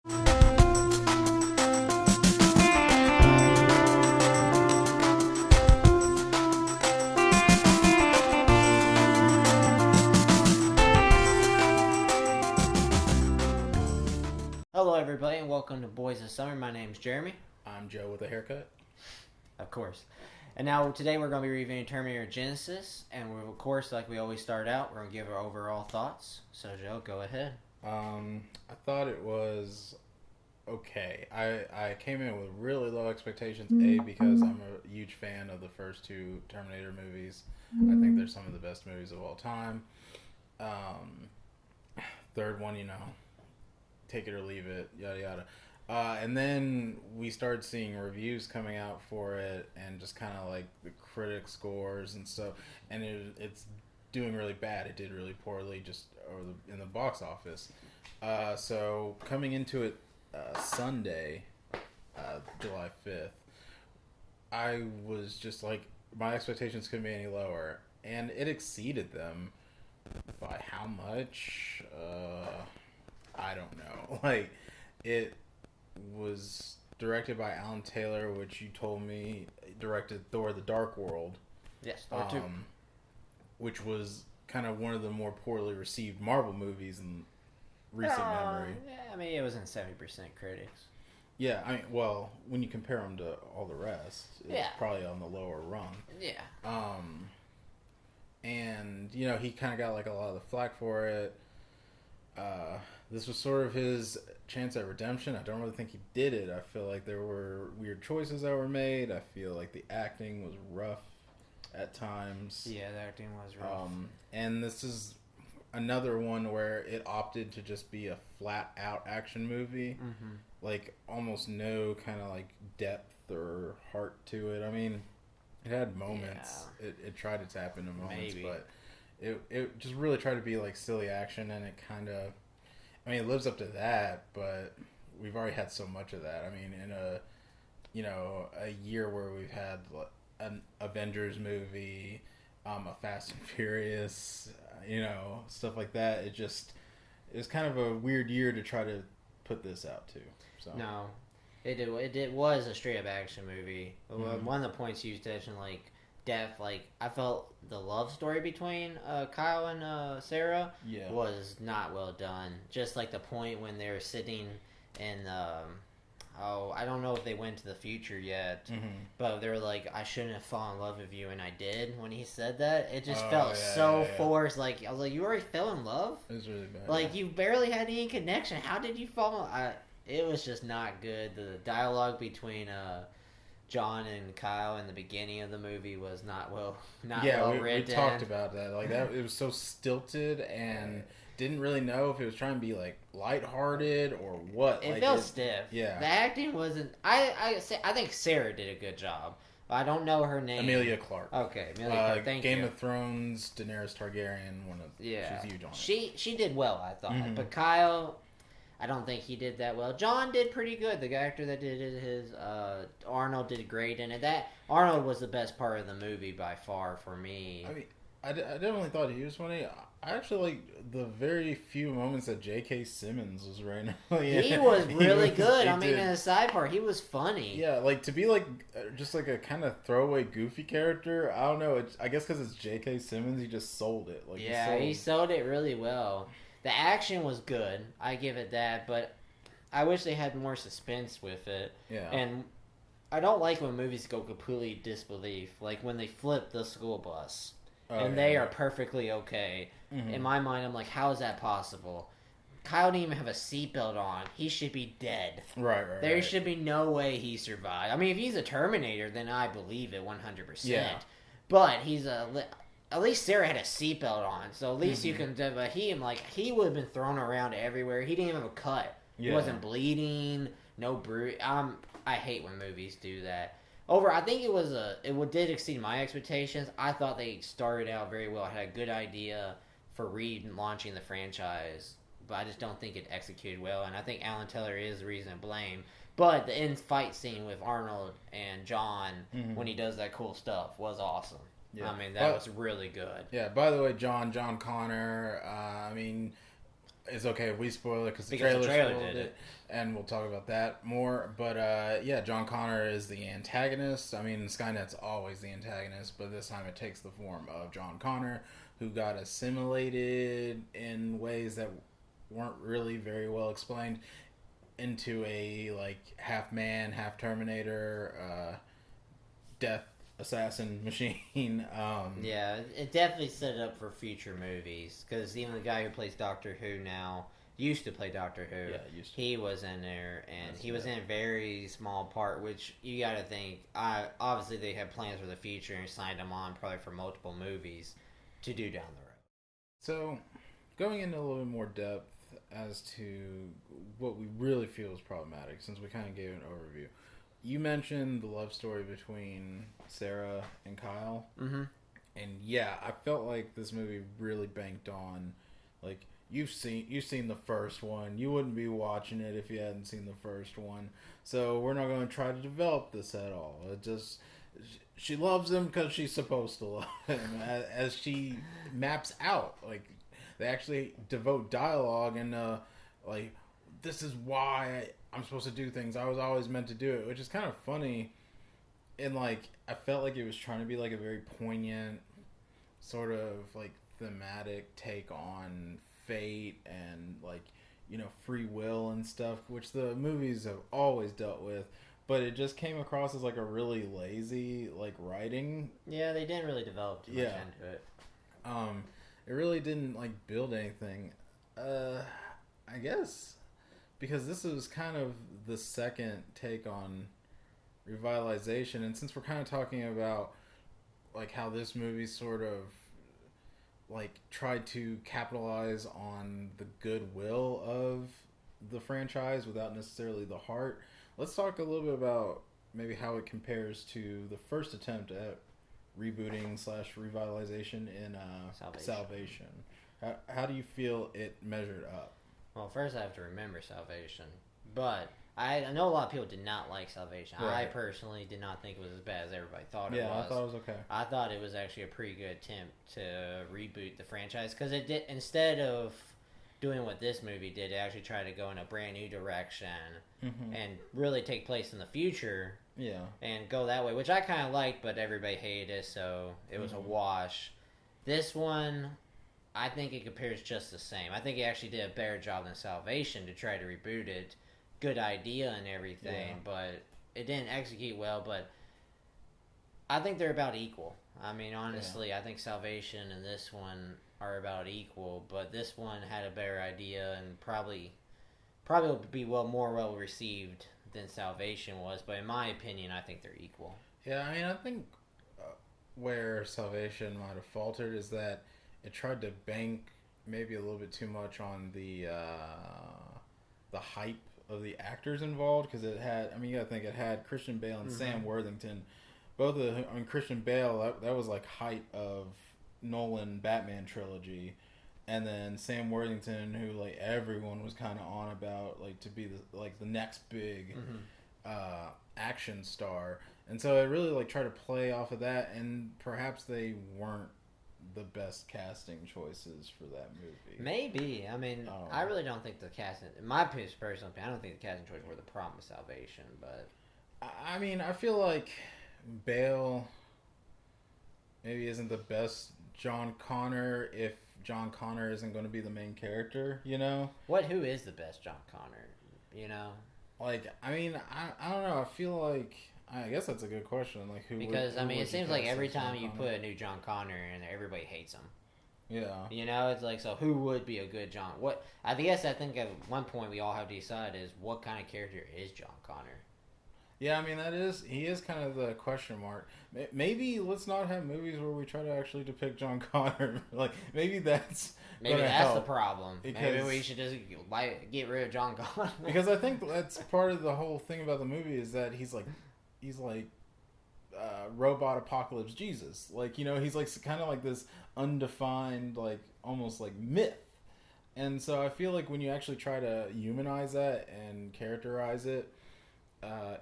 Hello, everybody, and welcome to Boys of Summer. My name's Jeremy. I'm Joe with a haircut. Of course. And now, today, we're going to be reviewing Terminator Genisys. And, of course, like we always start out, we're going to give our overall thoughts. So, Joe, go ahead. I thought it was okay. I came in with really low expectations, because I'm a huge fan of the first two Terminator movies. I think they're some of the best movies of all time. Third one, take it or leave it, yada yada. And then we started seeing reviews coming out for it, and just kind of like the critic scores and stuff, and it's doing really bad. It did really poorly in the box office. So coming into it Sunday, July 5th, I was just like, my expectations couldn't be any lower, and it exceeded them. By how much? I don't know. Like, it was directed by Alan Taylor, which you told me directed Thor: The Dark World. Yes, Thor 2. Which was kind of one of the more poorly received Marvel movies in recent memory. Yeah, I mean, it was in 70% critics. Yeah, I mean, well, when you compare them to all the rest, it's probably on the lower rung. Yeah. And, he kind of got like a lot of the flack for it. This was sort of his chance at redemption. I don't really think he did it. I feel like there were weird choices that were made. I feel like the acting was rough at times. Yeah, the acting was rough. And this is another one where it opted to just be a flat-out action movie. Mm-hmm. Like, almost no kind of, like, depth or heart to it. I mean, it had moments. Yeah. It tried to tap into moments, but it just really tried to be, like, silly action, and it kind of... I mean, it lives up to that, but we've already had so much of that. I mean, in a year where we've had an Avengers movie, a Fast and Furious, stuff like that. It was kind of a weird year to try to put this out too. So. No, it was a straight up action movie. Mm-hmm. One of the points you mentioned, like depth, like I felt the love story between Kyle and Sarah was not well done. Just like the point when they're sitting in I don't know if they went to the future yet, but they were like, I shouldn't have fallen in love with you, and I did. When he said that, it just felt forced. Like, I was like, you already fell in love? It was really bad. Like, you barely had any connection. How did you fall in? It was just not good. The dialogue between John and Kyle in the beginning of the movie was not well written. We talked about that. Like, that it was so stilted, and didn't really know if it was trying to be like lighthearted or what. It felt stiff. Yeah, the acting wasn't. I think Sarah did a good job. I don't know her name. Emilia Clarke. Okay, Emilia Clarke. Thank you. Game of Thrones, Daenerys Targaryen. She's huge on it. She did well, I thought. But Kyle, I don't think he did that well. John did pretty good. The actor that did his Arnold did great in it. That Arnold was the best part of the movie by far for me. I mean, I definitely thought he was funny. I actually like the very few moments that J.K. Simmons was right now. He was really good. I mean, in the side part, he was funny. Yeah, like to be like just like a kind of throwaway, goofy character. I don't know. I guess because it's J.K. Simmons, he just sold it. Like he sold it really well. The action was good. I give it that, but I wish they had more suspense with it. Yeah. And I don't like when movies go completely disbelief, like when they flip the school bus. They are perfectly okay. Mm-hmm. In my mind, I'm like, how is that possible? Kyle didn't even have a seatbelt on. He should be dead. Right. There should be no way he survived. I mean, if he's a Terminator, then I believe it 100%. Yeah. But at least Sarah had a seatbelt on, so at least you can. But he would have been thrown around everywhere. He didn't even have a cut. Yeah. He wasn't bleeding. No bruise. I hate when movies do that. I think it did exceed my expectations. I thought they started out very well. I had a good idea for relaunching the franchise, but I just don't think it executed well. And I think Alan Taylor is the reason to blame. But the end fight scene with Arnold and John when he does that cool stuff was awesome. Yeah. I mean, that was really good. Yeah, by the way, John Connor, I mean, it's okay if we spoil it because the Because the trailer trailer spoiled did it, and we'll talk about that more. But yeah, John Connor is the antagonist. I mean, Skynet's always the antagonist, but this time it takes the form of John Connor, who got assimilated in ways that weren't really very well explained into a like half man, half Terminator, death assassin machine. Yeah, it definitely set it up for future movies because even the guy who plays Doctor Who now used to play Doctor Who. Yeah, he was in there, and he was it. in a very small part. Which you got to think, obviously they had plans for the future and signed him on probably for multiple movies to do down the road. So, going into a little bit more depth as to what we really feel is problematic, since we kind of gave an overview. You mentioned the love story between Sarah and Kyle. Mm-hmm. And yeah, I felt like this movie really banked on, like, you've seen the first one. You wouldn't be watching it if you hadn't seen the first one. So we're not going to try to develop this at all. It just, she loves him because she's supposed to love him, as she maps out. Like, they actually devote dialogue and like, this is why I'm supposed to do things. I was always meant to do it, which is kind of funny. And like, I felt like it was trying to be like a very poignant, sort of like thematic take on fate and like, you know, free will and stuff, which the movies have always dealt with. But it just came across as like a really lazy like writing. Yeah, they didn't really develop too much into it. It really didn't like build anything. I guess because this was kind of the second take on revitalization, and since we're kind of talking about like how this movie sort of like tried to capitalize on the goodwill of the franchise without necessarily the heart, let's talk a little bit about maybe how it compares to the first attempt at rebooting / revitalization in Salvation. How do you feel it measured up? Well, first I have to remember Salvation, but I know a lot of people did not like Salvation. Right. I personally did not think it was as bad as everybody thought it was. Yeah, I thought it was okay. I thought it was actually a pretty good attempt to reboot the franchise because it did, instead of doing what this movie did, it actually tried to go in a brand new direction and really take place in the future. Yeah. And go that way, which I kind of liked, but everybody hated it, so it was a wash. This one, I think it compares just the same. I think it actually did a better job than Salvation to try to reboot it. Good idea and everything, but it didn't execute well. But I think they're about equal. I mean, honestly, I think Salvation and this one are about equal, but this one had a better idea and probably will be more well received than Salvation was. But in my opinion, I think they're equal. Yeah, I mean, I think where Salvation might have faltered is that it tried to bank maybe a little bit too much on the hype of the actors involved, because it had, I mean, you gotta think it had Christian Bale and Sam Worthington. Both of them, I mean, Christian Bale, that was like height of Nolan Batman trilogy, and then Sam Worthington, who like everyone was kind of on about, like, to be the next big action star. And so it really like tried to play off of that, and perhaps they weren't the best casting choices for that movie. Maybe. I mean, I really don't think the casting, in my personal opinion, I don't think the casting choices were the problem with Salvation, but I mean, I feel like Bale maybe isn't the best John Connor if John Connor isn't going to be the main character, you know? Who is the best John Connor, you know? Like, I mean, I don't know. I feel like, I guess that's a good question. Like, because I mean, it seems like every time you put a new John Connor in, everybody hates him. Yeah. You know, it's like, so who would be a good John? What I guess I think at one point we all have to decide is what kind of character is John Connor. Yeah, I mean, he is kind of the question mark. Maybe let's not have movies where we try to actually depict John Connor. Like, maybe that's the problem. Because, maybe we should just get rid of John Connor. Because I think that's part of the whole thing about the movie is that he's like robot apocalypse Jesus. Like, you know, he's like kind of like this undefined, like almost like myth. And so I feel like when you actually try to humanize that and characterize it,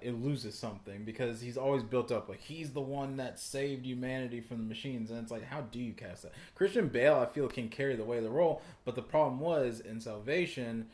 it loses something because he's always built up like he's the one that saved humanity from the machines, and it's like, how do you cast that? Christian Bale, I feel, can carry the weight of the role, but the problem was in Salvation,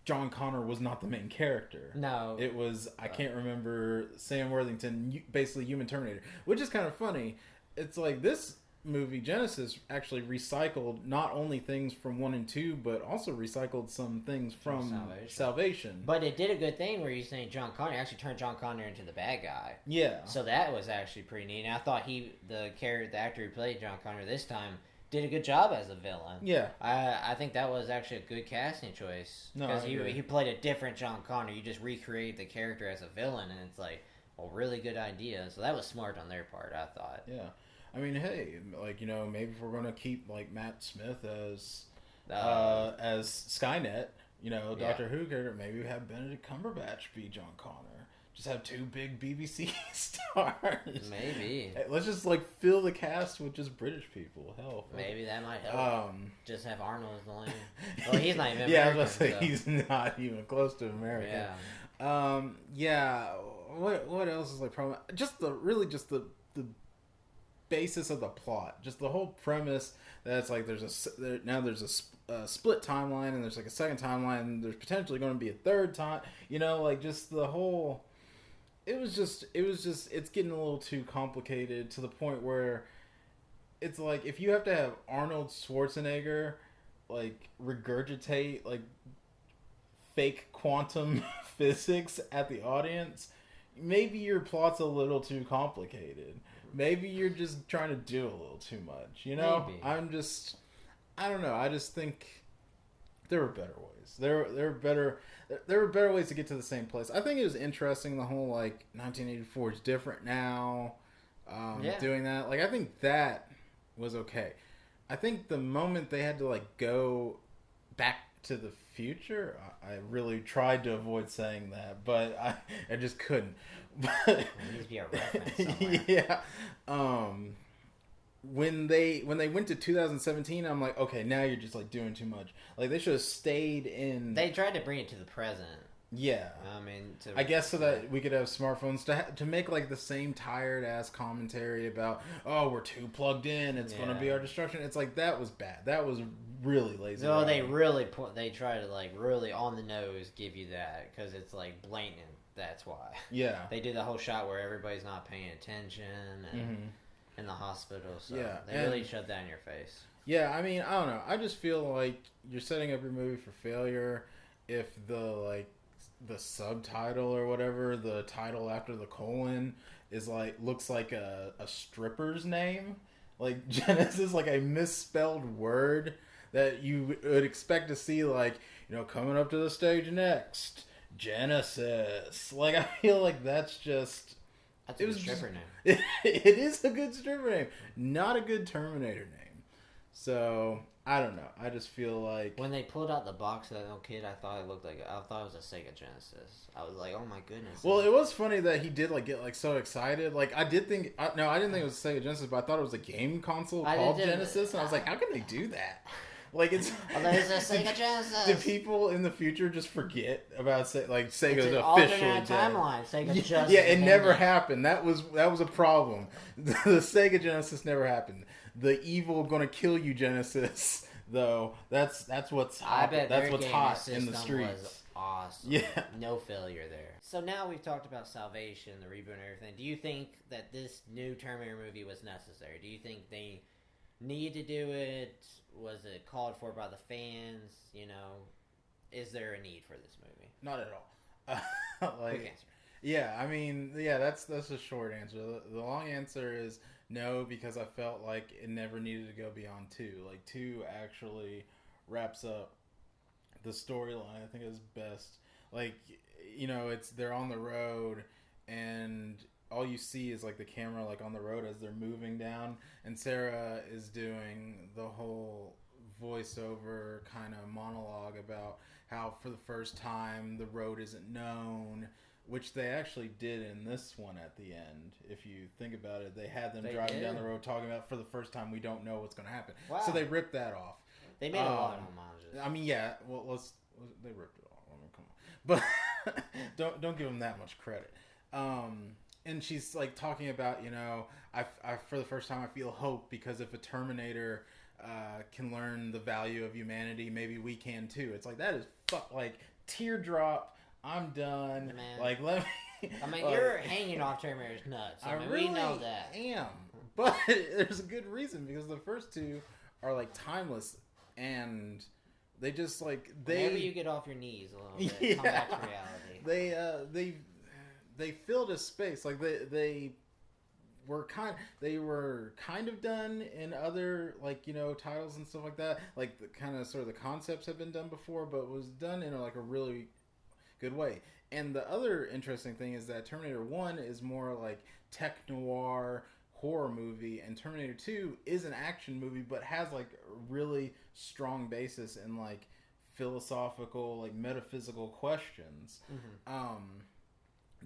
John Connor was not the main character. No, it was I can't remember, Sam Worthington, basically Human Terminator, which is kind of funny. It's like this movie Genisys actually recycled not only things from 1 and 2, but also recycled some things from Salvation. But it did a good thing where you're saying John Connor actually turned John Connor into the bad guy. Yeah. So that was actually pretty neat. And I thought the actor who played John Connor this time did a good job as a villain. Yeah. I think that was actually a good casting choice. Because he played a different John Connor. You just recreate the character as a villain, and it's like, well, really good idea. So that was smart on their part, I thought. Yeah. I mean, hey, like, you know, maybe if we're going to keep, like, Matt Smith as Skynet, you know, Doctor Who character, maybe we have Benedict Cumberbatch be John Connor. Just have 2 big BBC stars. Maybe. Hey, let's just, like, fill the cast with just British people. Hell. Maybe that might help. Just have Arnold as the only... Well, he's not even American. Yeah, I was going to say, he's not even close to American. Yeah. What else is, like, problem? Just the basis of the plot, just the whole premise that it's like there's a split timeline, and there's like a second timeline, and there's potentially going to be a third time, you know, like just the whole it's getting a little too complicated to the point where it's like if you have to have Arnold Schwarzenegger like regurgitate like fake quantum physics at the audience, maybe your plot's a little too complicated. Maybe you're just trying to do a little too much, you know? Maybe. I don't know. I just think there were better ways. There were better ways to get to the same place. I think it was interesting, the whole, like, 1984 is different now, doing that. Like, I think that was okay. I think the moment they had to, like, go back to the future, I really tried to avoid saying that, but I just couldn't. But there needs to be a reference somewhere. Yeah. When they went to 2017, I'm like, okay, now you're just like doing too much. Like they should have stayed in. They tried to bring it to the present. Yeah. I mean, I guess so that we could have smartphones to make like the same tired ass commentary about, oh, we're too plugged in, it's going to be our destruction. It's like that was bad. That was really lazy. No, they try to like really on the nose give you that because it's like blatant. That's why. Yeah. They do the whole shot where everybody's not paying attention and in the hospital. So they really shove that in your face. Yeah, I mean, I don't know. I just feel like you're setting up your movie for failure if the subtitle or whatever, the title after the colon is like looks like a stripper's name. Like Genisys, like a misspelled word that you would expect to see, like, you know, coming up to the stage next. Genisys. Like, I feel like that's just... That's a good stripper name. It is a good stripper name. Not a good Terminator name. So, I don't know. I just feel like... When they pulled out the box of that little kid, I thought it was a Sega Genisys. I was like, oh my goodness. Well, it was funny that he did, like, get, like, so excited. Like, I didn't think it was a Sega Genisys, but I thought it was a game console called Genisys, and I was like, how can they do that? Like it's. There's a Sega Genisys. Do people in the future just forget about Sega's officially timeline? Sega just it never happened. That was a problem. The Sega Genisys never happened. The evil gonna kill you Genisys though. That's what's hot. I bet that's what's hot in the streets. Was awesome. Yeah. No failure there. So now we've talked about Salvation, the reboot, and everything. Do you think that this new Terminator movie was necessary? Do you think they need to do it? Was it called for by the fans? You know, is there a need for this movie? Not at all. Quick answer. Yeah, I mean, that's a short answer. The long answer is no, because I felt like it never needed to go beyond 2. Like 2 actually wraps up the storyline. I think is best. Like, you know, they're on the road and all you see is like the camera like on the road as they're moving down, and Sarah is doing the whole voiceover kind of monologue about how for the first time the road isn't known, which they actually did in this one at the end. If you think about it, they had them driving down the road talking about for the first time we don't know what's going to happen. Wow. So they ripped that off. They made a lot of homages. I mean, yeah. Well, they ripped it off. I mean, come on. don't give him that much credit. And she's like talking about, I for the first time I feel hope because if a Terminator can learn the value of humanity, maybe we can too. It's like that is like teardrop. I'm done. Man. Like let me. I mean, you're hanging off Terminator's nuts. I mean, really we know that. Am, but there's a good reason because the first two are like timeless and they just like Whenever you get off your knees a little bit, come back to reality. They filled a space like they were kind of done in other titles and stuff like that. Like the kind of sort of the concepts have been done before, but it was done in a really good way. And the other interesting thing is that Terminator 1 is more like tech noir horror movie, and Terminator 2 is an action movie but has like a really strong basis in like philosophical, like metaphysical questions.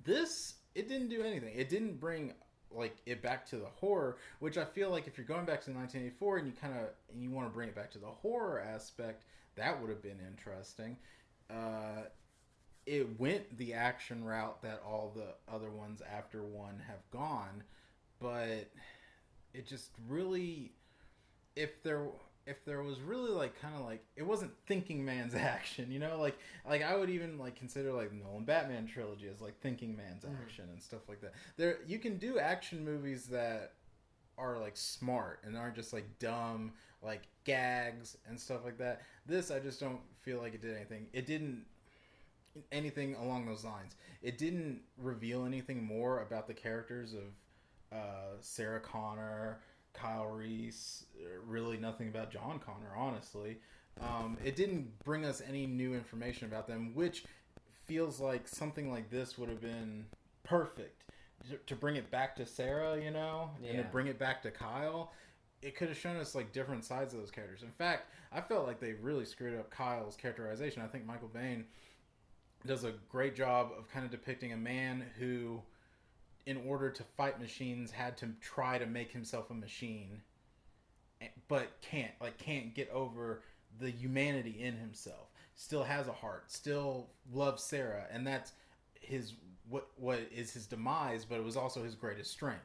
This, it didn't do anything. It didn't bring like it back to the horror, which I feel like if you're going back to 1984 and you want to bring it back to the horror aspect, that would have been interesting. It went the action route that all the other ones after one have gone, but it just really, if there was really like kind of like it wasn't thinking man's action, like I would even like consider like the Nolan Batman trilogy as like thinking man's action and stuff like that. There you can do action movies that are like smart and aren't just like dumb like gags and stuff like that. This I just don't feel like it did anything. It didn't anything along those lines. It didn't reveal anything more about the characters of Sarah Connor, Kyle Reese, really nothing about John Connor, honestly. It didn't bring us any new information about them, which feels like something like this would have been perfect. To bring it back to Sarah, and to bring it back to Kyle, it could have shown us like different sides of those characters. In fact, I felt like they really screwed up Kyle's characterization. I think Michael Biehn does a great job of kind of depicting a man who, in order to fight machines, had to try to make himself a machine, but can't get over the humanity in himself. Still has a heart, still loves Sarah, and that's what is his demise, but it was also his greatest strength.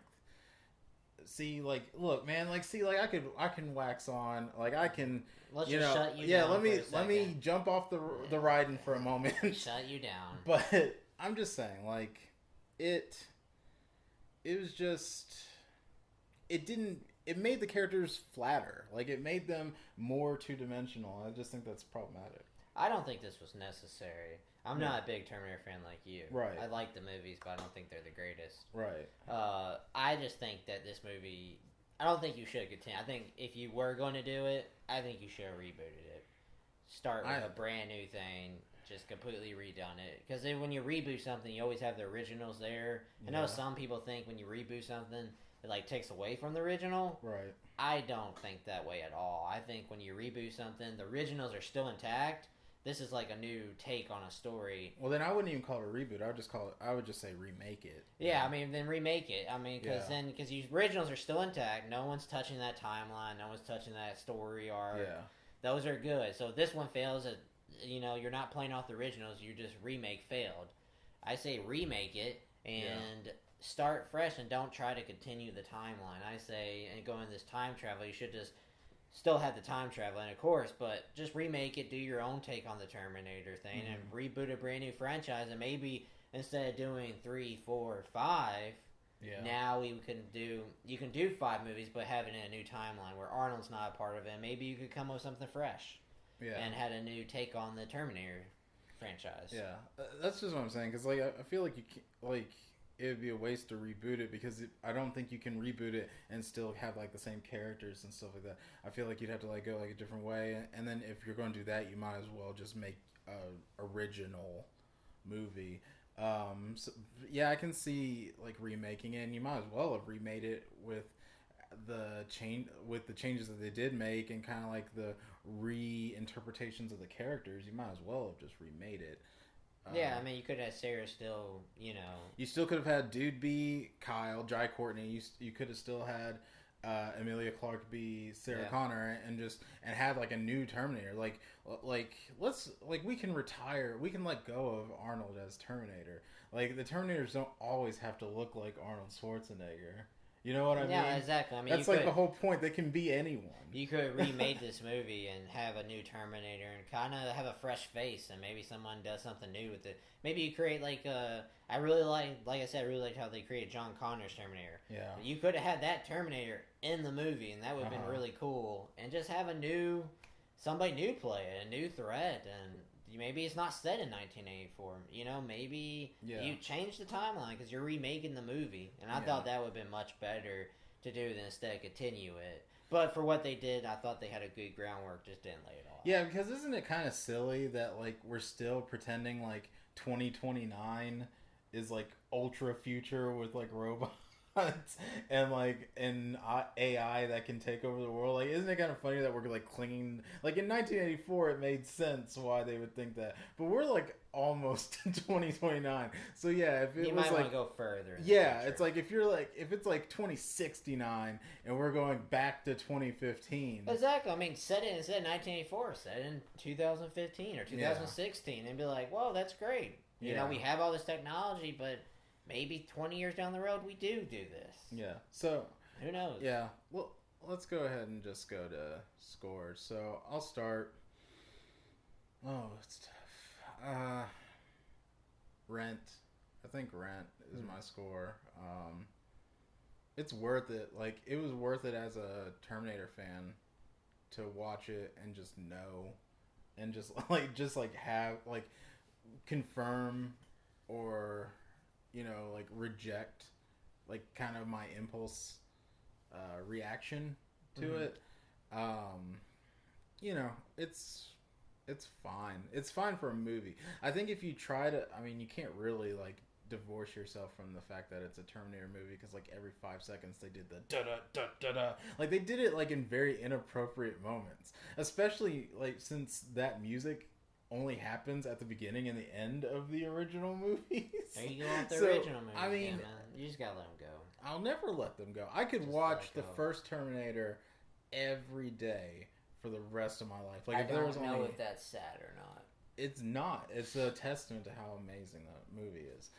See, like, look, man, like, see, like, I can wax on, like, I can, Let's just shut you down. Let me jump off the riding for a moment. Shut you down. But I'm just saying, like, it was just, it made the characters flatter. Like, it made them more two-dimensional. I just think that's problematic. I don't think this was necessary. I'm not a big Terminator fan like you. Right. I like the movies, but I don't think they're the greatest. Right. I just think that this movie, I don't think you should continue. I think if you were going to do it, I think you should have rebooted it. Start with a brand new thing, just completely redone it. Because when you reboot something, you always have the originals there. I know some people think when you reboot something, it like takes away from the original. Right. I don't think that way at all. I think when you reboot something, the originals are still intact. This is like a new take on a story. Well, then I wouldn't even call it a reboot. I would just say remake it. Yeah, I mean, then remake it. I mean, because the originals are still intact. No one's touching that timeline. No one's touching that story arc. Yeah. Those are good. So if this one fails, you're not playing off the originals. You just remake failed. I say remake it and start fresh and don't try to continue the timeline. I say, and going this time travel, you should just still have the time traveling, of course, but just remake it, do your own take on the Terminator thing, and reboot a brand new franchise, and maybe instead of doing 3, 4, 5, now you can do 5 movies, but have it in a new timeline where Arnold's not a part of it. Maybe you could come up with something fresh, and had a new take on the Terminator franchise. Yeah, that's just what I'm saying, because like I feel like you can't, like, it would be a waste to reboot it because I don't think you can reboot it and still have like the same characters and stuff like that. I feel like you'd have to like go like a different way, and then if you're going to do that, you might as well just make a original movie. So, yeah, I can see like remaking it, and you might as well have remade it with the changes that they did make and kind of like the reinterpretations of the characters. You might as well have just remade it. Yeah, I mean, you could have Sarah still, You still could have had Dude B, Kyle, Jai Courtney. You could have still had Emilia Clarke be Sarah Yeah. Connor and have like a new Terminator. Like we can retire. We can let go of Arnold as Terminator. Like the Terminators don't always have to look like Arnold Schwarzenegger. You know what I mean? Yeah, exactly. I mean, that's like the whole point. They can be anyone. You could remake this movie and have a new Terminator and kind of have a fresh face, and maybe someone does something new with it. Maybe you create I really like I said, I really like how they created John Connor's Terminator. Yeah. You could have had that Terminator in the movie, and that would have been really cool. And just have somebody new play it, a new threat, and maybe it's not set in 1984. You know, maybe you change the timeline because you're remaking the movie. And I thought that would have been much better to do than instead continue it. But for what they did, I thought they had a good groundwork, just didn't lay it all out. Yeah, because isn't it kind of silly that like we're still pretending like 2029 is like ultra future with like robots and like an AI that can take over the world? Like, isn't it kind of funny that we're like clinging? Like in 1984, it made sense why they would think that, but we're like almost 2029. So yeah, if it you was might like want to go further. It's like if it's like 2069 and we're going back to 2015. Exactly. I mean, set it instead of 1984, set it in 2015 or 2016, and be like, "Whoa, that's great." You know, we have all this technology, but maybe 20 years down the road, we do this. Yeah. So who knows? Yeah. Well, let's go ahead and just go to scores. So I'll start. Oh, it's tough. Rent. I think Rent is my score. It's worth it. Like, it was worth it as a Terminator fan to watch it and just know, and just have like confirm or like reject like kind of my impulse reaction to it. It's fine. It's fine for a movie. I think if you try to, I mean, you can't really like divorce yourself from the fact that it's a Terminator movie, because like every 5 seconds they did the da da da da da, like they did it like in very inappropriate moments, especially like since that music only happens at the beginning and the end of the original movies. There you go off the original movies. I mean, man. You just gotta let them go. I'll never let them go. I could just watch the first Terminator every day for the rest of my life. Like, I don't know if that's sad or not. It's not. It's a testament to how amazing that movie is.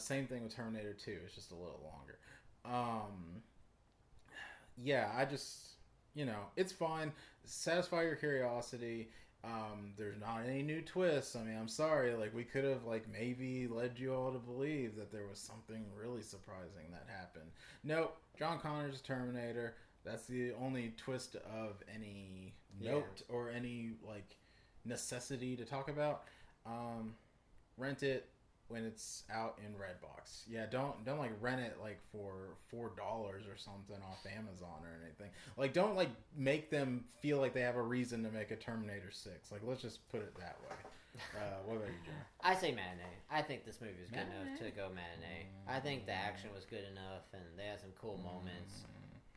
Same thing with Terminator 2. It's just a little longer. Yeah, I just, it's fine. Satisfy your curiosity. There's not any new twists. I mean, I'm sorry. Like, we could have, like, maybe led you all to believe that there was something really surprising that happened. Nope. John Connor's Terminator. That's the only twist of any note or any, like, necessity to talk about. Rent it when it's out in Redbox. Yeah, don't like rent it like for $4 or something off Amazon or anything. Like, don't like make them feel like they have a reason to make a Terminator 6. Like, let's just put it that way. What about you, John? I say matinee. I think this movie was good enough to go matinee. I think the action was good enough, and they had some cool moments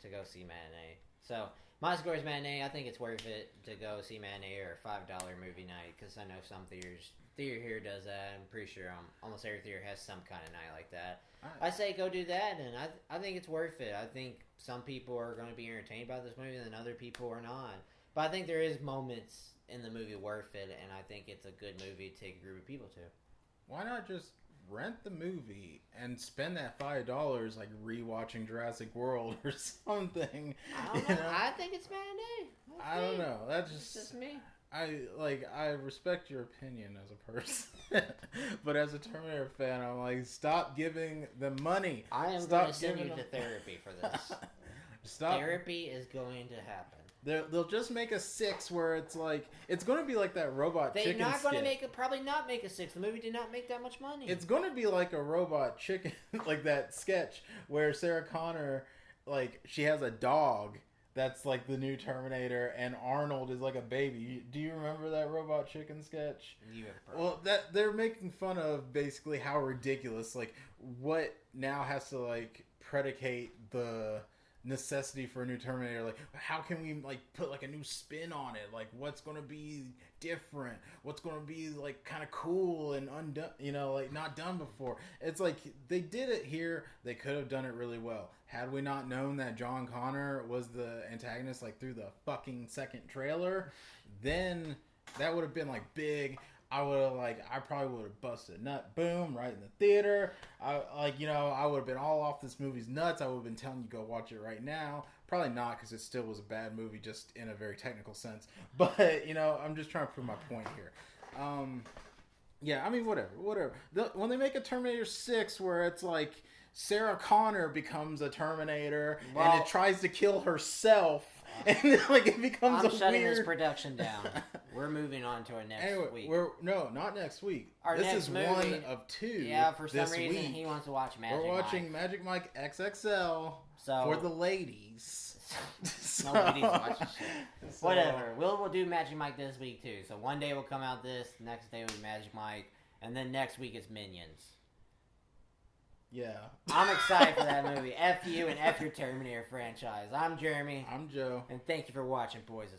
to go see matinee. So my score is matinee. I think it's worth it to go see matinee or a $5 movie night, because I know some theater here does that. I'm pretty sure almost every theater has some kind of night like that. Right. I say go do that, and I think it's worth it. I think some people are going to be entertained by this movie, and other people are not. But I think there is moments in the movie worth it, and I think it's a good movie to take a group of people to. Why not just rent the movie and spend that $5 like rewatching Jurassic World or something? I don't know. I think it's matinee. I don't know. That's just me. I respect your opinion as a person, but as a Terminator fan, I'm like, stop giving them money. I am going to send you to therapy for this. Therapy is going to happen. They'll just make a 6 where it's like, it's going to be like that Robot Chicken skit. They're not going to probably not make a 6. The movie did not make that much money. It's going to be like a Robot Chicken, like that sketch where Sarah Connor, like, she has a dog that's like the new Terminator, and Arnold is like a baby. Do you remember that Robot Chicken sketch? Well, that they're making fun of basically how ridiculous, like, what now has to like predicate the necessity for a new Terminator. Like, how can we like put like a new spin on it? Like, what's gonna be different? What's gonna be like kind of cool and undone? You know, like not done before. It's like they did it here. They could have done it really well. Had we not known that John Connor was the antagonist like through the fucking second trailer, then that would have been like big. I probably would have busted a nut, boom, right in the theater. I would have been all off this movie's nuts. I would have been telling you go watch it right now. Probably not, because it still was a bad movie, just in a very technical sense. But, I'm just trying to prove my point here. Yeah, I mean, whatever. When they make a Terminator 6 where it's like Sarah Connor becomes a Terminator and it tries to kill herself, and then, like, it becomes I'm shutting this production down. We're moving on to our next week. Not next week. This is movie, one of two. Yeah, for some reason he wants to watch Magic Mike. We're watching Magic Mike XXL for the ladies. Nobody's watching shit. Whatever. We'll do Magic Mike this week too. So one day will come out this, next day will be Magic Mike, and then next week it's Minions. Yeah. I'm excited for that movie. F you and F your Terminator franchise. I'm Jeremy. I'm Joe. And thank you for watching, boys.